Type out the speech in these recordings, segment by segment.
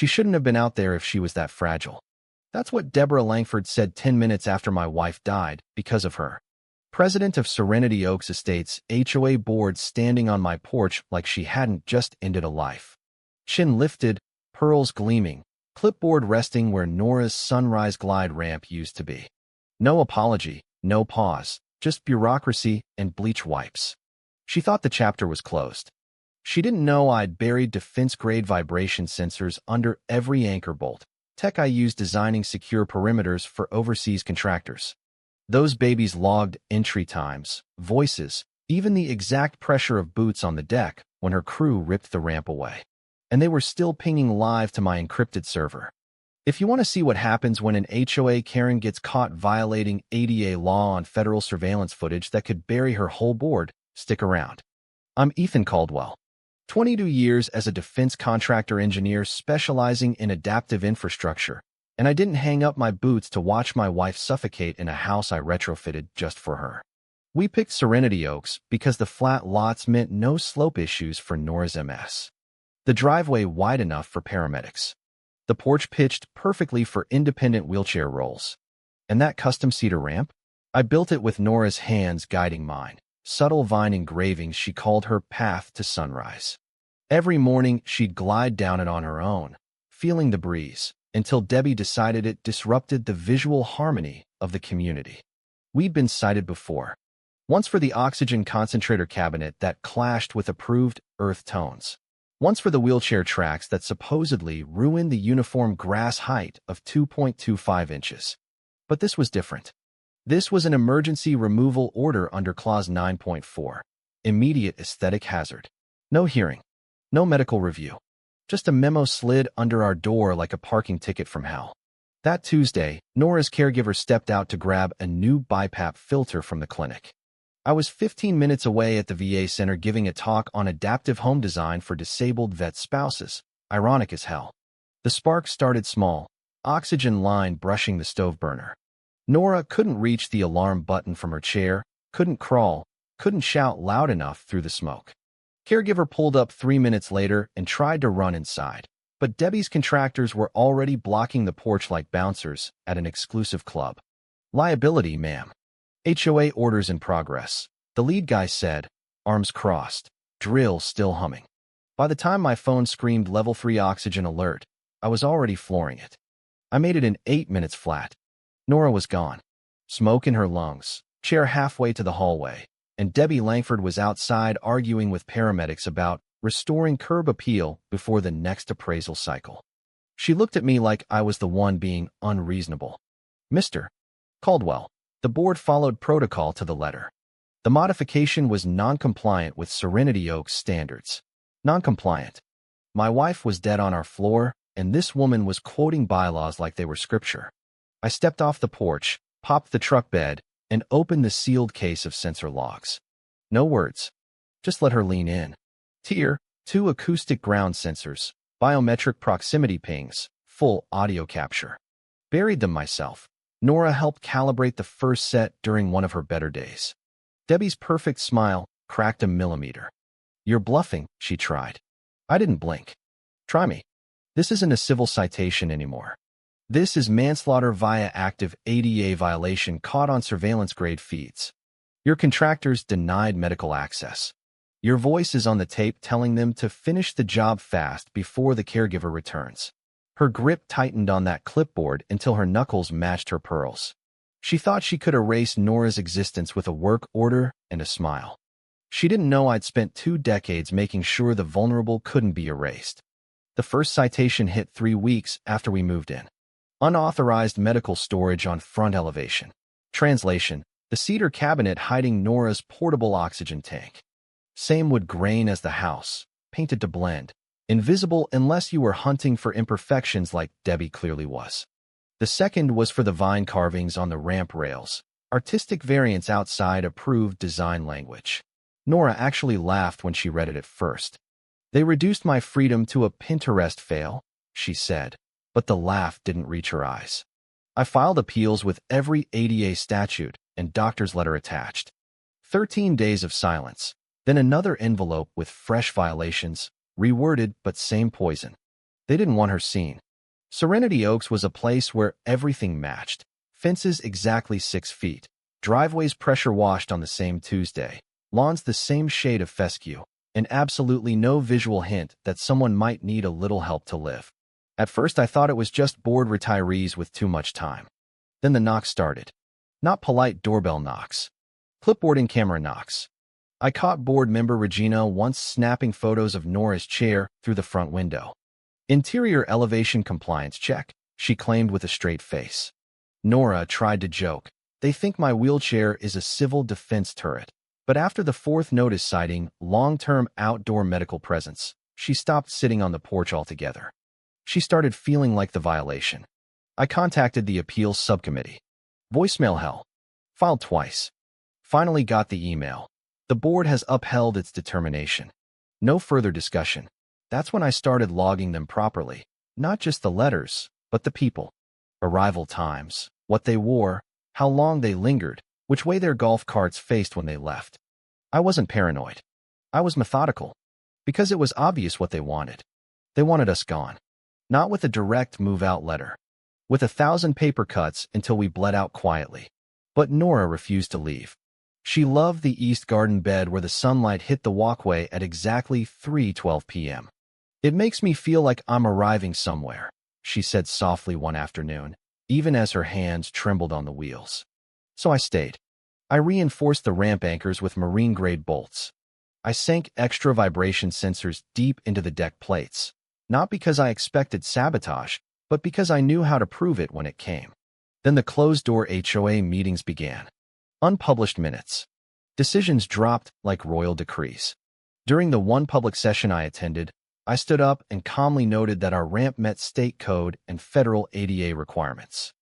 She shouldn't have been out there if she was that fragile. That's what Deborah Langford said 10 minutes after my wife died because of her. President of Serenity Oaks Estates HOA board standing on my porch like she hadn't just ended a life. Chin lifted, pearls gleaming, clipboard resting where Nora's sunrise glide ramp used to be. No apology, no pause, just bureaucracy and bleach wipes. She thought the chapter was closed. She didn't know I'd buried defense-grade vibration sensors under every anchor bolt, tech I used designing secure perimeters for overseas contractors. Those babies logged entry times, voices, even the exact pressure of boots on the deck when her crew ripped the ramp away. And they were still pinging live to my encrypted server. If you want to see what happens when an HOA Karen gets caught violating ADA law on federal surveillance footage that could bury her whole board, stick around. I'm Ethan Caldwell. 22 years as a defense contractor engineer specializing in adaptive infrastructure, and I didn't hang up my boots to watch my wife suffocate in a house I retrofitted just for her. We picked Serenity Oaks because the flat lots meant no slope issues for Nora's MS. The driveway wide enough for paramedics. The porch pitched perfectly for independent wheelchair rolls. And that custom cedar ramp? I built it with Nora's hands guiding mine, subtle vine engravings she called her path to sunrise. Every morning she'd glide down it on her own, feeling the breeze, until Debbie decided it disrupted the visual harmony of the community. We'd been cited before. Once for the oxygen concentrator cabinet that clashed with approved earth tones. Once for the wheelchair tracks that supposedly ruined the uniform grass height of 2.25 inches. But this was different. This was an emergency removal order under Clause 9.4. Immediate aesthetic hazard. No hearing. No medical review. Just a memo slid under our door like a parking ticket from hell. That Tuesday, Nora's caregiver stepped out to grab a new BiPAP filter from the clinic. I was 15 minutes away at the VA center giving a talk on adaptive home design for disabled vet spouses. Ironic as hell. The spark started small, oxygen line brushing the stove burner. Nora couldn't reach the alarm button from her chair, couldn't crawl, couldn't shout loud enough through the smoke. Caregiver pulled up 3 minutes later and tried to run inside, but Debbie's contractors were already blocking the porch like bouncers at an exclusive club. Liability, ma'am. HOA orders in progress, the lead guy said, arms crossed, drill still humming. By the time my phone screamed level 3 oxygen alert, I was already flooring it. I made it in 8 minutes flat. Nora was gone. Smoke in her lungs, chair halfway to the hallway, and Debbie Langford was outside arguing with paramedics about restoring curb appeal before the next appraisal cycle. She looked at me like I was the one being unreasonable. Mr. Caldwell, the board followed protocol to the letter. The modification was non-compliant with Serenity Oaks standards. Non-compliant. My wife was dead on our floor, and this woman was quoting bylaws like they were scripture. I stepped off the porch, popped the truck bed, and opened the sealed case of sensor logs. No words. Just let her lean in. Tier 2 acoustic ground sensors, biometric proximity pings, full audio capture. Buried them myself. Nora helped calibrate the first set during one of her better days. Debbie's perfect smile cracked a millimeter. You're bluffing, she tried. I didn't blink. Try me. This isn't a civil citation anymore. This is manslaughter via active ADA violation caught on surveillance-grade feeds. Your contractors denied medical access. Your voice is on the tape telling them to finish the job fast before the caregiver returns. Her grip tightened on that clipboard until her knuckles matched her pearls. She thought she could erase Nora's existence with a work order and a smile. She didn't know I'd spent 2 decades making sure the vulnerable couldn't be erased. The first citation hit 3 weeks after we moved in. Unauthorized medical storage on front elevation. Translation: the cedar cabinet hiding Nora's portable oxygen tank. Same wood grain as the house, painted to blend. Invisible unless you were hunting for imperfections like Debbie clearly was. The second was for the vine carvings on the ramp rails, artistic variants outside approved design language. Nora actually laughed when she read it at first. They reduced my freedom to a Pinterest fail, she said, but the laugh didn't reach her eyes. I filed appeals with every ADA statute and doctor's letter attached. 13 days of silence, then another envelope with fresh violations, reworded but same poison. They didn't want her seen. Serenity Oaks was a place where everything matched. Fences exactly 6 feet. Driveways pressure washed on the same Tuesday. Lawns the same shade of fescue. And absolutely no visual hint that someone might need a little help to live. At first I thought it was just bored retirees with too much time. Then the knocks started. Not polite doorbell knocks. Clipboard and camera knocks. I caught board member Regina once snapping photos of Nora's chair through the front window. Interior elevation compliance check, she claimed with a straight face. Nora tried to joke. They think my wheelchair is a civil defense turret. But after the 4th notice citing long-term outdoor medical presence, she stopped sitting on the porch altogether. She started feeling like the violation. I contacted the appeals subcommittee. Voicemail hell. Filed twice. Finally got the email. The board has upheld its determination. No further discussion. That's when I started logging them properly. Not just the letters, but the people. Arrival times, what they wore, how long they lingered, which way their golf carts faced when they left. I wasn't paranoid. I was methodical. Because it was obvious what they wanted. They wanted us gone. Not with a direct move-out letter. With 1,000 paper cuts until we bled out quietly. But Nora refused to leave. She loved the East Garden bed where the sunlight hit the walkway at exactly 3:12 p.m. It makes me feel like I'm arriving somewhere, she said softly one afternoon, even as her hands trembled on the wheels. So I stayed. I reinforced the ramp anchors with marine-grade bolts. I sank extra vibration sensors deep into the deck plates, not because I expected sabotage, but because I knew how to prove it when it came. Then the closed-door HOA meetings began. Unpublished minutes. Decisions dropped like royal decrees. During the one public session I attended, I stood up and calmly noted that our ramp met state code and federal ADA requirements.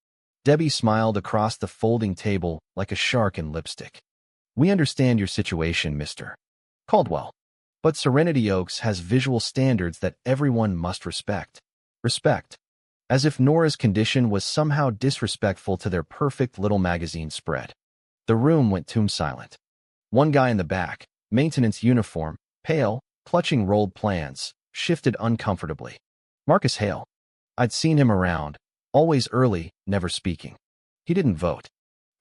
Debbie smiled across the folding table like a shark in lipstick. We understand your situation, Mr. Caldwell. But Serenity Oaks has visual standards that everyone must respect. Respect. As if Nora's condition was somehow disrespectful to their perfect little magazine spread. The room went tomb silent. One guy in the back, maintenance uniform, pale, clutching rolled plans, shifted uncomfortably. Marcus Hale. I'd seen him around, always early, never speaking. He didn't vote.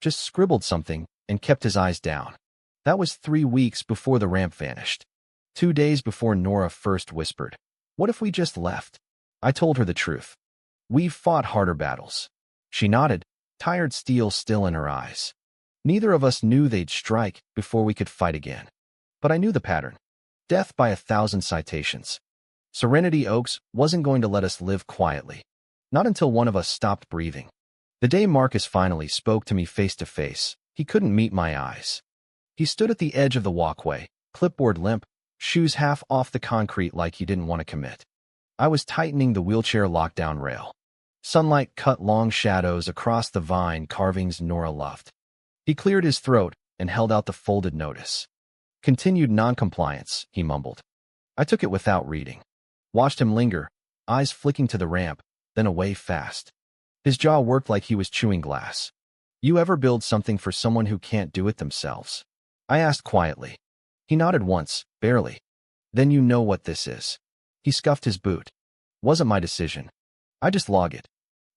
Just scribbled something and kept his eyes down. That was 3 weeks before the ramp vanished. 2 days before Nora first whispered, "What if we just left?" I told her the truth. We've fought harder battles. She nodded, tired steel still in her eyes. Neither of us knew they'd strike before we could fight again. But I knew the pattern. Death by 1,000 citations. Serenity Oaks wasn't going to let us live quietly. Not until one of us stopped breathing. The day Marcus finally spoke to me face to face, he couldn't meet my eyes. He stood at the edge of the walkway, clipboard limp, shoes half off the concrete like he didn't want to commit. I was tightening the wheelchair lockdown rail. Sunlight cut long shadows across the vine carvings Nora loved. He cleared his throat and held out the folded notice. Continued noncompliance, he mumbled. I took it without reading. Watched him linger, eyes flicking to the ramp, then away fast. His jaw worked like he was chewing glass. You ever build something for someone who can't do it themselves? I asked quietly. He nodded once, barely. Then you know what this is. He scuffed his boot. Wasn't my decision. I just log it.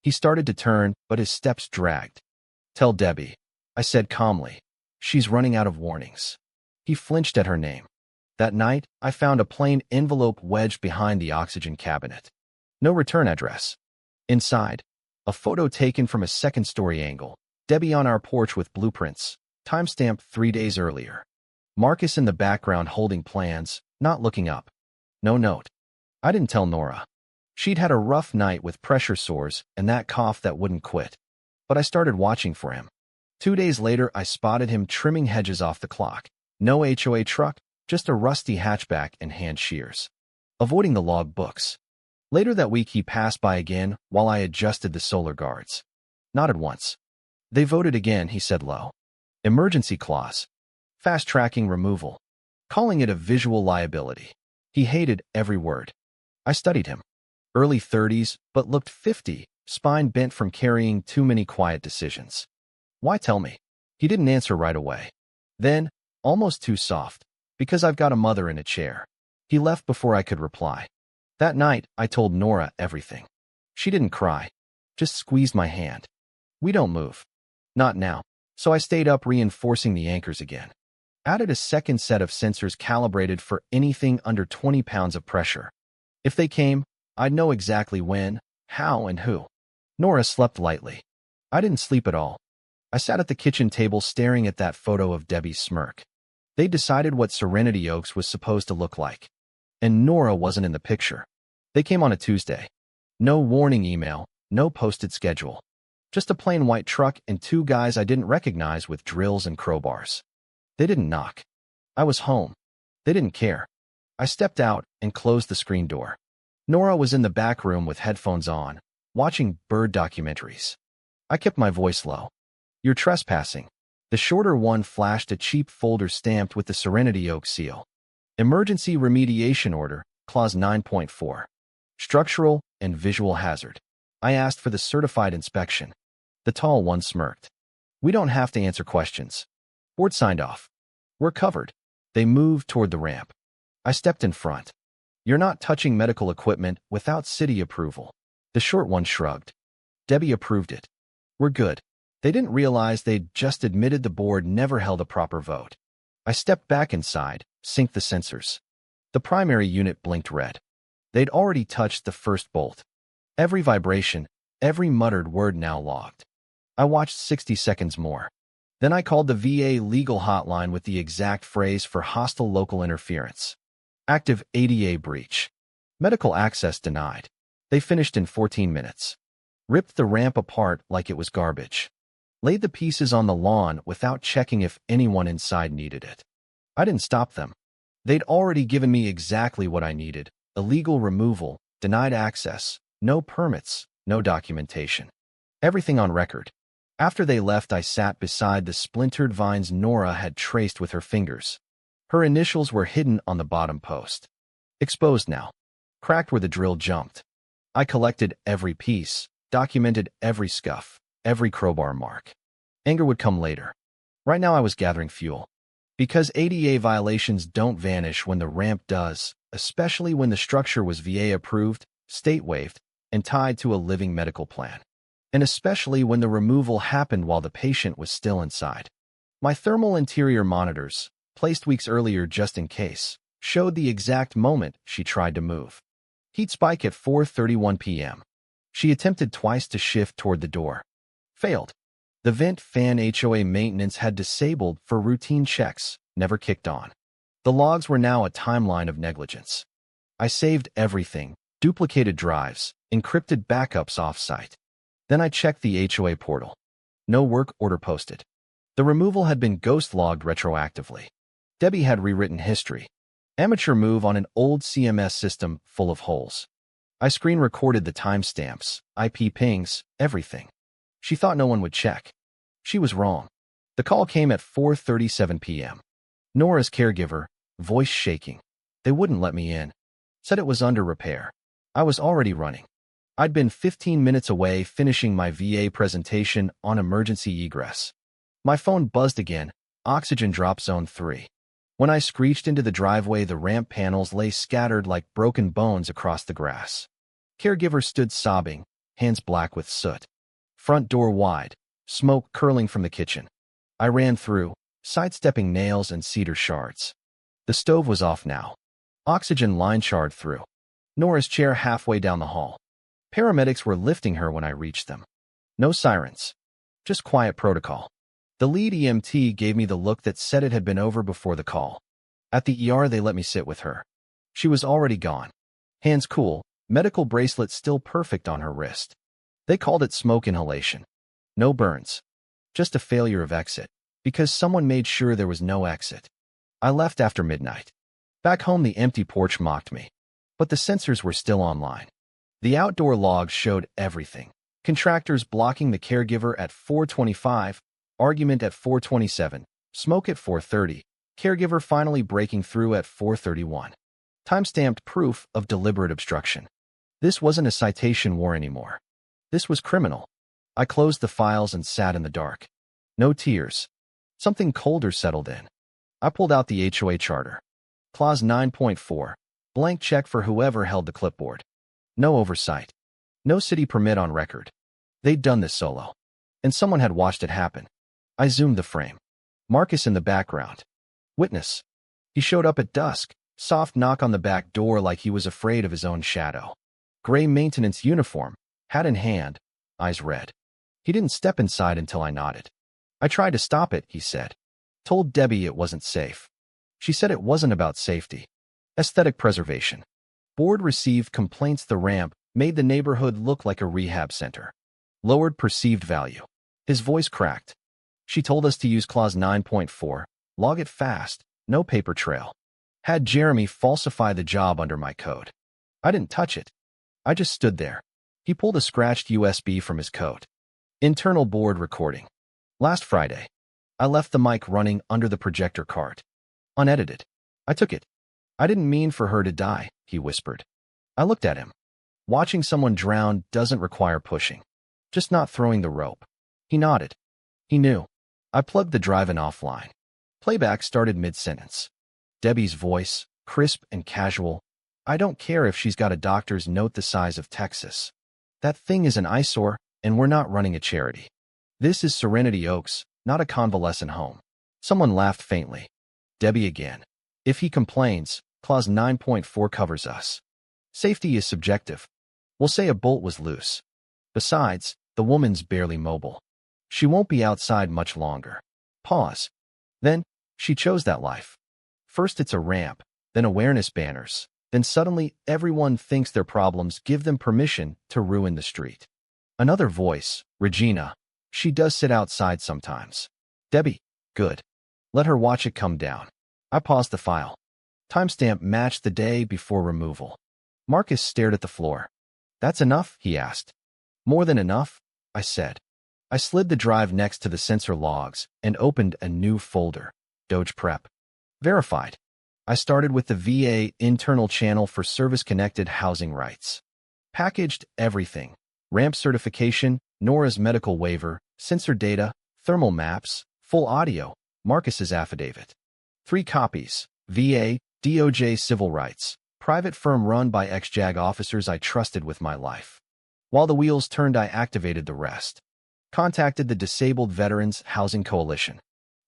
He started to turn, but his steps dragged. Tell Debbie, I said calmly. She's running out of warnings. He flinched at her name. That night, I found a plain envelope wedged behind the oxygen cabinet. No return address. Inside, a photo taken from a second-story angle. Debbie on our porch with blueprints, timestamped 3 days earlier. Marcus in the background holding plans, not looking up. No note. I didn't tell Nora. She'd had a rough night with pressure sores and that cough that wouldn't quit. But I started watching for him. 2 days later, I spotted him trimming hedges off the clock. No HOA truck, just a rusty hatchback and hand shears. Avoiding the log books. Later that week, he passed by again while I adjusted the solar guards. Nodded once. They voted again, he said low. Emergency clause. Fast-tracking removal. Calling it a visual liability. He hated every word. I studied him. Early 30s, but looked 50, spine bent from carrying too many quiet decisions. Why tell me? He didn't answer right away. Then, almost too soft, because I've got a mother in a chair. He left before I could reply. That night, I told Nora everything. She didn't cry, just squeezed my hand. We don't move. Not now. So I stayed up reinforcing the anchors again. Added a second set of sensors calibrated for anything under 20 pounds of pressure. If they came, I'd know exactly when, how, and who. Nora slept lightly. I didn't sleep at all. I sat at the kitchen table staring at that photo of Debbie's smirk. They decided what Serenity Oaks was supposed to look like. And Nora wasn't in the picture. They came on a Tuesday. No warning email, no posted schedule. Just a plain white truck and two guys I didn't recognize with drills and crowbars. They didn't knock. I was home. They didn't care. I stepped out and closed the screen door. Nora was in the back room with headphones on, watching bird documentaries. I kept my voice low. You're trespassing. The shorter one flashed a cheap folder stamped with the Serenity Oak seal. Emergency Remediation Order, Clause 9.4. Structural and visual hazard. I asked for the certified inspection. The tall one smirked. We don't have to answer questions. Board signed off. We're covered. They moved toward the ramp. I stepped in front. You're not touching medical equipment without city approval. The short one shrugged. Debbie approved it. We're good. They didn't realize they'd just admitted the board never held a proper vote. I stepped back inside, synced the sensors. The primary unit blinked red. They'd already touched the first bolt. Every vibration, every muttered word now logged. I watched 60 seconds more. Then I called the VA legal hotline with the exact phrase for hostile local interference. Active ADA breach. Medical access denied. They finished in 14 minutes. Ripped the ramp apart like it was garbage. Laid the pieces on the lawn without checking if anyone inside needed it. I didn't stop them. They'd already given me exactly what I needed. Illegal removal, denied access, no permits, no documentation. Everything on record. After they left, I sat beside the splintered vines Nora had traced with her fingers. Her initials were hidden on the bottom post. Exposed now. Cracked where the drill jumped. I collected every piece, documented every scuff, every crowbar mark. Anger would come later. Right now I was gathering fuel. Because ADA violations don't vanish when the ramp does, especially when the structure was VA approved, state waived, and tied to a living medical plan. And especially when the removal happened while the patient was still inside. My thermal interior monitors, placed weeks earlier just in case, showed the exact moment she tried to move. Heat spike at 4:31 p.m. She attempted twice to shift toward the door. Failed. The vent fan HOA maintenance had disabled for routine checks, never kicked on. The logs were now a timeline of negligence. I saved everything, duplicated drives, encrypted backups off-site. Then I checked the HOA portal. No work order posted. The removal had been ghost-logged retroactively. Debbie had rewritten history. Amateur move on an old CMS system full of holes. I screen-recorded the timestamps, IP pings, everything. She thought no one would check. She was wrong. The call came at 4:37 p.m. Nora's caregiver, voice shaking. They wouldn't let me in. Said it was under repair. I was already running. I'd been 15 minutes away finishing my VA presentation on emergency egress. My phone buzzed again, oxygen drop zone 3. When I screeched into the driveway, the ramp panels lay scattered like broken bones across the grass. Caregiver stood sobbing, hands black with soot. Front door wide, smoke curling from the kitchen. I ran through, sidestepping nails and cedar shards. The stove was off now. Oxygen line charred through. Nora's chair halfway down the hall. Paramedics were lifting her when I reached them. No sirens. Just quiet protocol. The lead EMT gave me the look that said it had been over before the call. At the ER, they let me sit with her. She was already gone. Hands cool, medical bracelet still perfect on her wrist. They called it smoke inhalation. No burns. Just a failure of exit, because someone made sure there was no exit. I left after midnight. Back home, the empty porch mocked me. But the sensors were still online. The outdoor logs showed everything. Contractors blocking the caregiver at 4:25, argument at 4:27, smoke at 4:30, caregiver finally breaking through at 4:31. Time-stamped proof of deliberate obstruction. This wasn't a citation war anymore. This was criminal. I closed the files and sat in the dark. No tears. Something colder settled in. I pulled out the HOA charter. Clause 9.4. Blank check for whoever held the clipboard. No oversight. No city permit on record. They'd done this solo. And someone had watched it happen. I zoomed the frame. Marcus in the background. Witness. He showed up at dusk. Soft knock on the back door like he was afraid of his own shadow. Gray maintenance uniform. Hat in hand. Eyes red. He didn't step inside until I nodded. I tried to stop it, he said. Told Debbie it wasn't safe. She said it wasn't about safety. Aesthetic preservation. Board received complaints the ramp made the neighborhood look like a rehab center. Lowered perceived value. His voice cracked. She told us to use clause 9.4, log it fast, no paper trail. Had Jeremy falsify the job under my code. I didn't touch it. I just stood there. He pulled a scratched USB from his coat. Internal board recording. Last Friday. I left the mic running under the projector cart. Unedited. I took it. I didn't mean for her to die, he whispered. I looked at him. Watching someone drown doesn't require pushing. Just not throwing the rope. He nodded. He knew. I plugged the drive in offline. Playback started mid-sentence. Debbie's voice, crisp and casual. I don't care if she's got a doctor's note the size of Texas. That thing is an eyesore, and we're not running a charity. This is Serenity Oaks, not a convalescent home. Someone laughed faintly. Debbie again. If he complains, clause 9.4 covers us. Safety is subjective. We'll say a bolt was loose. Besides, the woman's barely mobile. She won't be outside much longer. Pause. Then, she chose that life. First it's a ramp, then awareness banners, then suddenly everyone thinks their problems give them permission to ruin the street. Another voice, Regina. She does sit outside sometimes. Debbie. Good. Let her watch it come down. I paused the file. Timestamp matched the day before removal. Marcus stared at the floor. That's enough, he asked. More than enough, I said. I slid the drive next to the sensor logs and opened a new folder. Doge Prep. Verified. I started with the VA internal channel for service-connected housing rights. Packaged everything. Ramp certification, Nora's medical waiver, sensor data, thermal maps, full audio, Marcus's affidavit. 3 copies. VA, DOJ civil rights. Private firm run by ex-JAG officers I trusted with my life. While the wheels turned, I activated the rest. Contacted the Disabled Veterans Housing Coalition.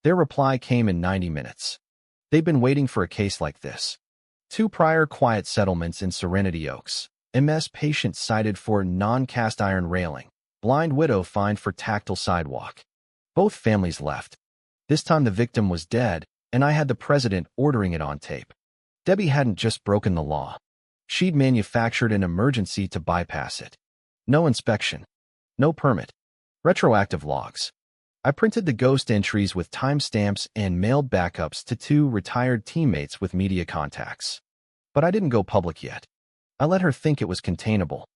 Their reply came in 90 minutes. They've been waiting for a case like this. 2 prior quiet settlements in Serenity Oaks. MS patient cited for non-cast iron railing. Blind widow fined for tactile sidewalk. Both families left. This time the victim was dead, and I had the president ordering it on tape. Debbie hadn't just broken the law. She'd manufactured an emergency to bypass it. No inspection. No permit. Retroactive logs. I printed the ghost entries with timestamps and mailed backups to 2 retired teammates with media contacts. But I didn't go public yet. I let her think it was containable.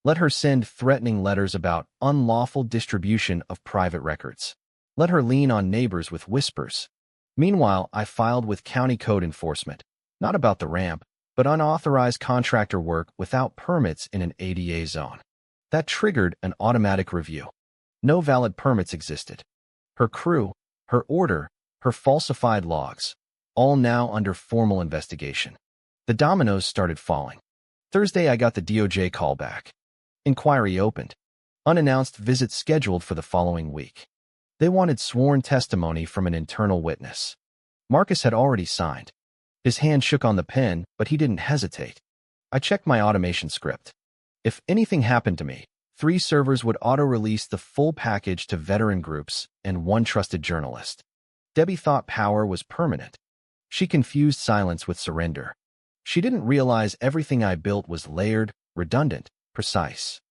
Let her send threatening letters about unlawful distribution of private records. Let her lean on neighbors with whispers. Meanwhile, I filed with county code enforcement. Not about the ramp, but unauthorized contractor work without permits in an ADA zone. That triggered an automatic review. No valid permits existed. Her crew, her order, her falsified logs, all now under formal investigation. The dominoes started falling. Thursday, I got the DOJ call back. Inquiry opened. Unannounced visit scheduled for the following week. They wanted sworn testimony from an internal witness. Marcus had already signed. His hand shook on the pen, but he didn't hesitate. I checked my automation script. If anything happened to me, 3 servers would auto-release the full package to veteran groups and 1 trusted journalist. Debbie thought power was permanent. She confused silence with surrender. She didn't realize everything I built was layered, redundant, precise.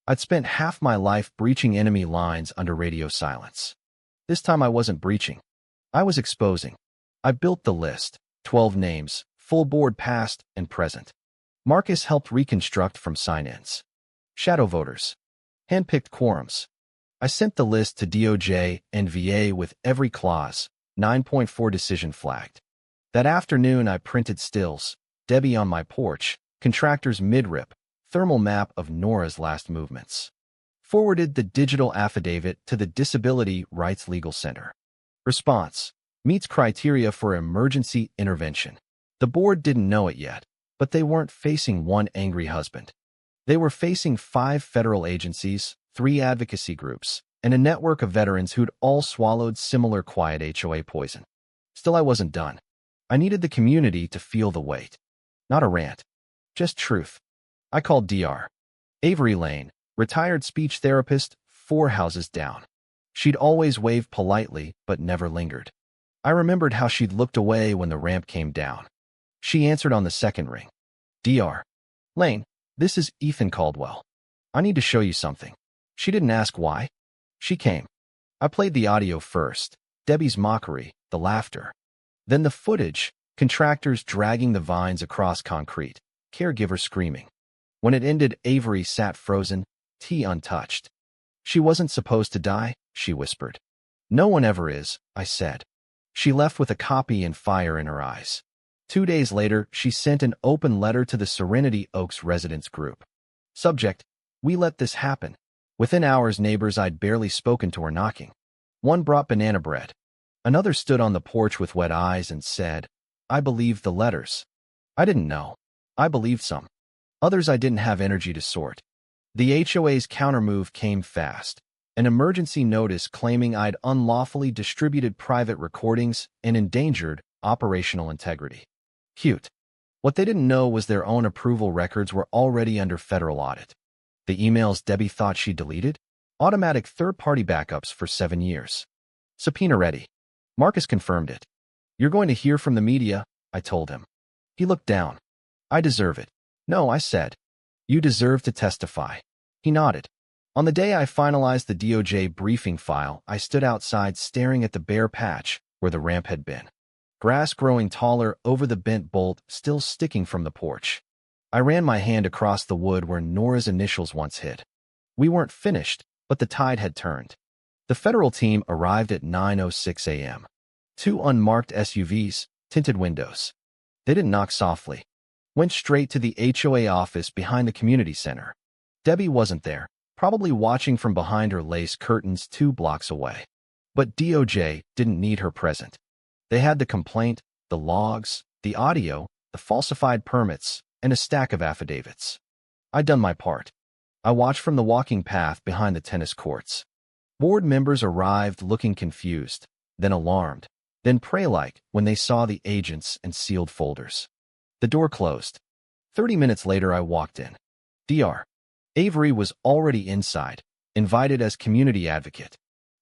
I'd spent half my life breaching enemy lines under radio silence. This time I wasn't breaching. I was exposing. I built the list. 12 names, full board past and present. Marcus helped reconstruct from sign-ins. Shadow voters. Handpicked quorums. I sent the list to DOJ and VA with every clause, 9.4 decision flagged. That afternoon I printed stills, Debbie on my porch, contractor's mid-rip, thermal map of Nora's last movements. Forwarded the digital affidavit to the Disability Rights Legal Center. Response. Meets criteria for emergency intervention. The board didn't know it yet, But they weren't facing one angry husband. They were facing 5 federal agencies, 3 advocacy groups, and a network of veterans who'd all swallowed similar quiet HOA poison. Still, I wasn't done. I needed the community to feel the weight. Not a rant. Just truth. I called Dr. Avery Lane, retired speech therapist, 4 houses down. She'd always waved politely, but never lingered. I remembered how she'd looked away when the ramp came down. She answered on the second ring. Dr. Lane, this is Ethan Caldwell. I need to show you something. She didn't ask why. She came. I played the audio first, Debbie's mockery, the laughter. Then the footage, contractors dragging the vines across concrete, caregivers screaming. When it ended, Avery sat frozen, tea untouched. She wasn't supposed to die, she whispered. No one ever is, I said. She left with a copy and fire in her eyes. 2 days later, she sent an open letter to the Serenity Oaks residents group. Subject: we let this happen. Within hours, neighbors I'd barely spoken to were knocking. One brought banana bread. Another stood on the porch with wet eyes and said, I believed the letters. I didn't know. I believed some. Others I didn't have energy to sort. The HOA's countermove came fast. An emergency notice claiming I'd unlawfully distributed private recordings and endangered operational integrity. Cute. What they didn't know was their own approval records were already under federal audit. The emails Debbie thought she deleted? Automatic third-party backups for 7 years. Subpoena ready. Marcus confirmed it. You're going to hear from the media, I told him. He looked down. I deserve it. No, I said. You deserve to testify. He nodded. On the day I finalized the DOJ briefing file, I stood outside staring at the bare patch where the ramp had been. Grass growing taller over the bent bolt still sticking from the porch. I ran my hand across the wood where Nora's initials once hid. We weren't finished, but the tide had turned. The federal team arrived at 9:06 a.m. 2 unmarked SUVs, tinted windows. They didn't knock softly. Went straight to the HOA office behind the community center. Debbie wasn't there, probably watching from behind her lace curtains 2 blocks away. But DOJ didn't need her present. They had the complaint, the logs, the audio, the falsified permits, and a stack of affidavits. I'd done my part. I watched from the walking path behind the tennis courts. Board members arrived looking confused, then alarmed, then prey-like when they saw the agents and sealed folders. The door closed. 30 minutes later, I walked in. Dr. Avery was already inside, invited as community advocate.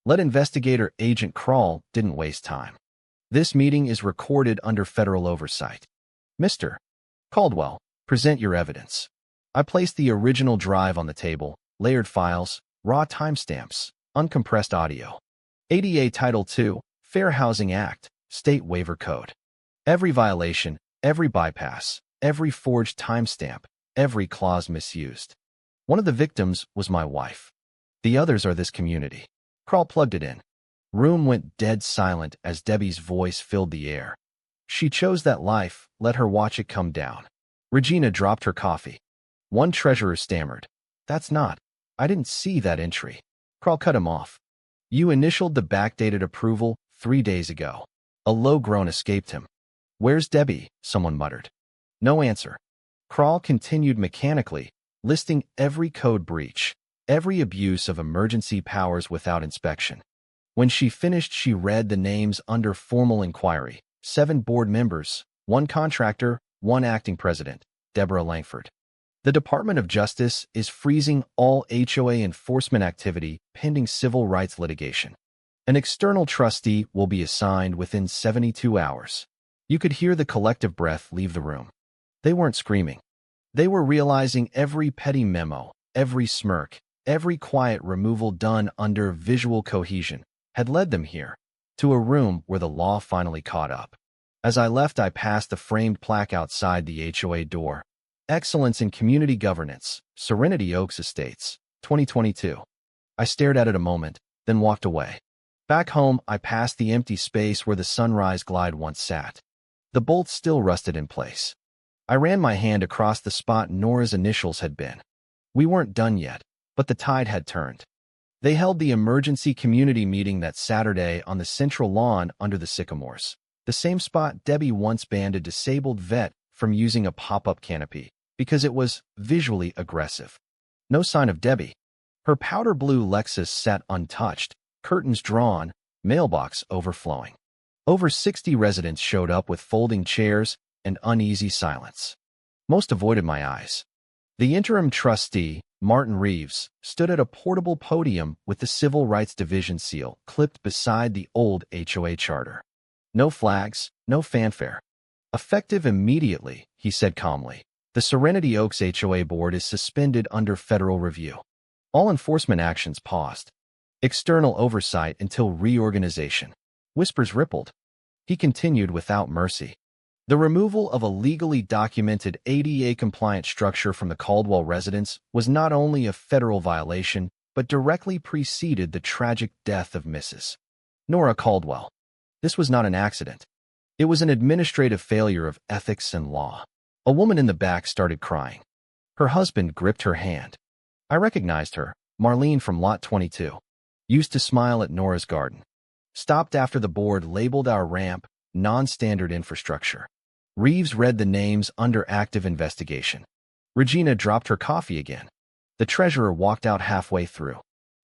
Lead investigator Agent Kroll didn't waste time. This meeting is recorded under federal oversight. Mr. Caldwell, present your evidence. I placed the original drive on the table, layered files, raw timestamps, uncompressed audio. ADA Title II, Fair Housing Act, State Waiver Code. Every violation, every bypass, every forged timestamp, every clause misused. One of the victims was my wife. The others are this community. Kroll plugged it in. Room went dead silent as Debbie's voice filled the air. She chose that life, let her watch it come down. Regina dropped her coffee. One treasurer stammered. That's not. I didn't see that entry. Kroll cut him off. You initialed the backdated approval 3 days ago. A low groan escaped him. Where's Debbie? Someone muttered. No answer. Kroll continued mechanically, listing every code breach, every abuse of emergency powers without inspection. When she finished, she read the names under formal inquiry. 7 board members, 1 contractor, 1 acting president, Deborah Langford. The Department of Justice is freezing all HOA enforcement activity pending civil rights litigation. An external trustee will be assigned within 72 hours. You could hear the collective breath leave the room. They weren't screaming. They were realizing every petty memo, every smirk, every quiet removal done under visual cohesion had led them here, to a room where the law finally caught up. As I left, I passed the framed plaque outside the HOA door. Excellence in Community Governance, Serenity Oaks Estates, 2022. I stared at it a moment, then walked away. Back home, I passed the empty space where the Sunrise Glide once sat. The bolts still rusted in place. I ran my hand across the spot Nora's initials had been. We weren't done yet, but the tide had turned. They held the emergency community meeting that Saturday on the central lawn under the sycamores, the same spot Debbie once banned a disabled vet from using a pop-up canopy because it was visually aggressive. No sign of Debbie. Her powder blue Lexus sat untouched, curtains drawn, mailbox overflowing. Over 60 residents showed up with folding chairs and uneasy silence. Most avoided my eyes. The interim trustee, Martin Reeves, stood at a portable podium with the Civil Rights Division seal clipped beside the old HOA charter. No flags, no fanfare. Effective immediately, he said calmly. The Serenity Oaks HOA board is suspended under federal review. All enforcement actions paused. External oversight until reorganization. Whispers rippled. He continued without mercy. The removal of a legally documented ADA-compliant structure from the Caldwell residence was not only a federal violation, but directly preceded the tragic death of Mrs. Nora Caldwell. This was not an accident. It was an administrative failure of ethics and law. A woman in the back started crying. Her husband gripped her hand. I recognized her, Marlene from Lot 22. Used to smile at Nora's garden. Stopped after the board labeled our ramp non-standard infrastructure. Reeves read the names under active investigation. Regina dropped her coffee again. The treasurer walked out halfway through.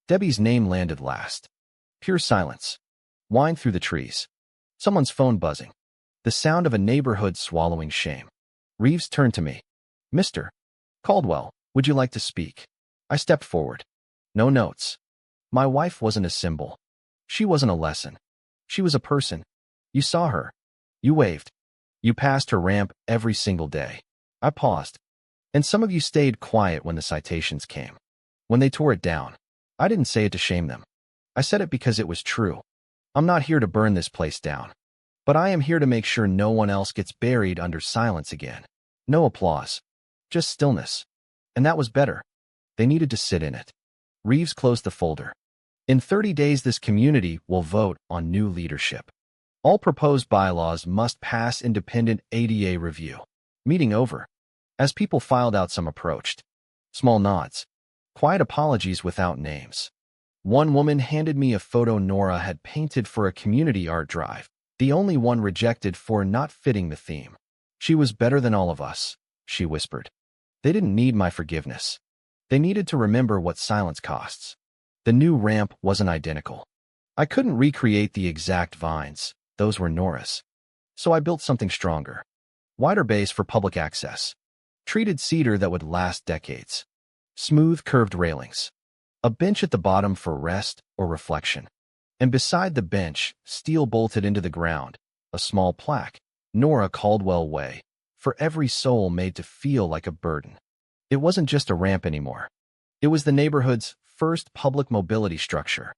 Debbie's name landed last. Pure silence. Whined through the trees. Someone's phone buzzing. The sound of a neighborhood swallowing shame. Reeves turned to me. Mr. Caldwell, would you like to speak? I stepped forward. No notes. My wife wasn't a symbol. She wasn't a lesson. She was a person. You saw her. You waved. You passed her ramp every single day. I paused. And some of you stayed quiet when the citations came. When they tore it down. I didn't say it to shame them. I said it because it was true. I'm not here to burn this place down. But I am here to make sure no one else gets buried under silence again. No applause. Just stillness. And that was better. They needed to sit in it. Reeves closed the folder. In 30 days, this community will vote on new leadership. All proposed bylaws must pass independent ADA review. Meeting over. As people filed out, some approached. Small nods. Quiet apologies without names. One woman handed me a photo Nora had painted for a community art drive, the only one rejected for not fitting the theme. She was better than all of us, she whispered. They didn't need my forgiveness. They needed to remember what silence costs. The new ramp wasn't identical. I couldn't recreate the exact vines. Those were Nora's. So I built something stronger. Wider base for public access. Treated cedar that would last decades. Smooth curved railings. A bench at the bottom for rest or reflection. And beside the bench, steel bolted into the ground, a small plaque, Nora Caldwell Way, for every soul made to feel like a burden. It wasn't just a ramp anymore. It was the neighborhood's first public mobility structure.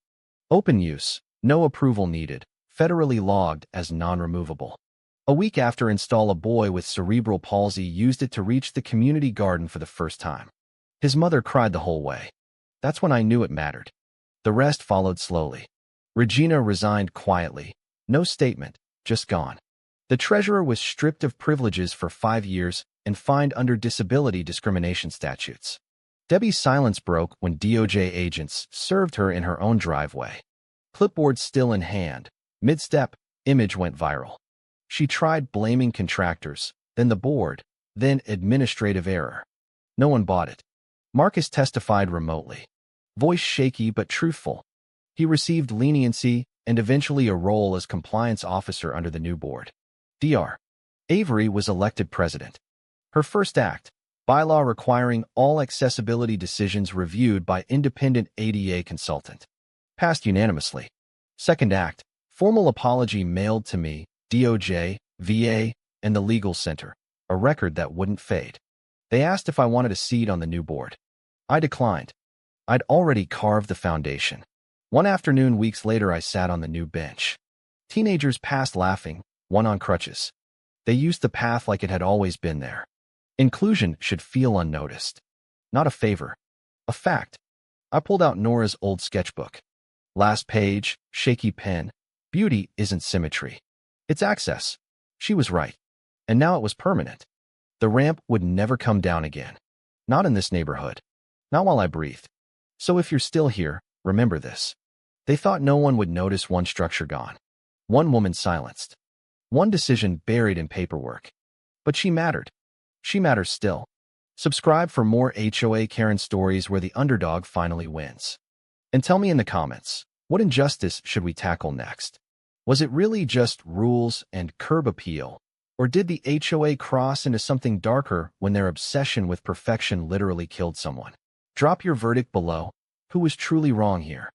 Open use, no approval needed, federally logged as non-removable. A week after install, a boy with cerebral palsy used it to reach the community garden for the first time. His mother cried the whole way. That's when I knew it mattered. The rest followed slowly. Regina resigned quietly. No statement, just gone. The treasurer was stripped of privileges for 5 years and fined under disability discrimination statutes. Debbie's silence broke when DOJ agents served her in her own driveway. Clipboard still in hand. Mid-step, image went viral. She tried blaming contractors, then the board, then administrative error. No one bought it. Marcus testified remotely. Voice shaky but truthful. He received leniency and eventually a role as compliance officer under the new board. Dr. Avery was elected president. Her first act, bylaw requiring all accessibility decisions reviewed by independent ADA consultant. Passed unanimously. Second act, formal apology mailed to me, DOJ, VA, and the legal center, a record that wouldn't fade. They asked if I wanted a seat on the new board. I declined. I'd already carved the foundation. One afternoon, weeks later, I sat on the new bench. Teenagers passed laughing, one on crutches. They used the path like it had always been there. Inclusion should feel unnoticed. Not a favor. A fact. I pulled out Nora's old sketchbook. Last page, shaky pen. Beauty isn't symmetry. It's access. She was right. And now it was permanent. The ramp would never come down again. Not in this neighborhood. Not while I breathed. So if you're still here, remember this. They thought no one would notice one structure gone. One woman silenced. One decision buried in paperwork. But she mattered. She matters still. Subscribe for more HOA Karen stories where the underdog finally wins. And tell me in the comments, what injustice should we tackle next? Was it really just rules and curb appeal? Or did the HOA cross into something darker when their obsession with perfection literally killed someone? Drop your verdict below. Who was truly wrong here?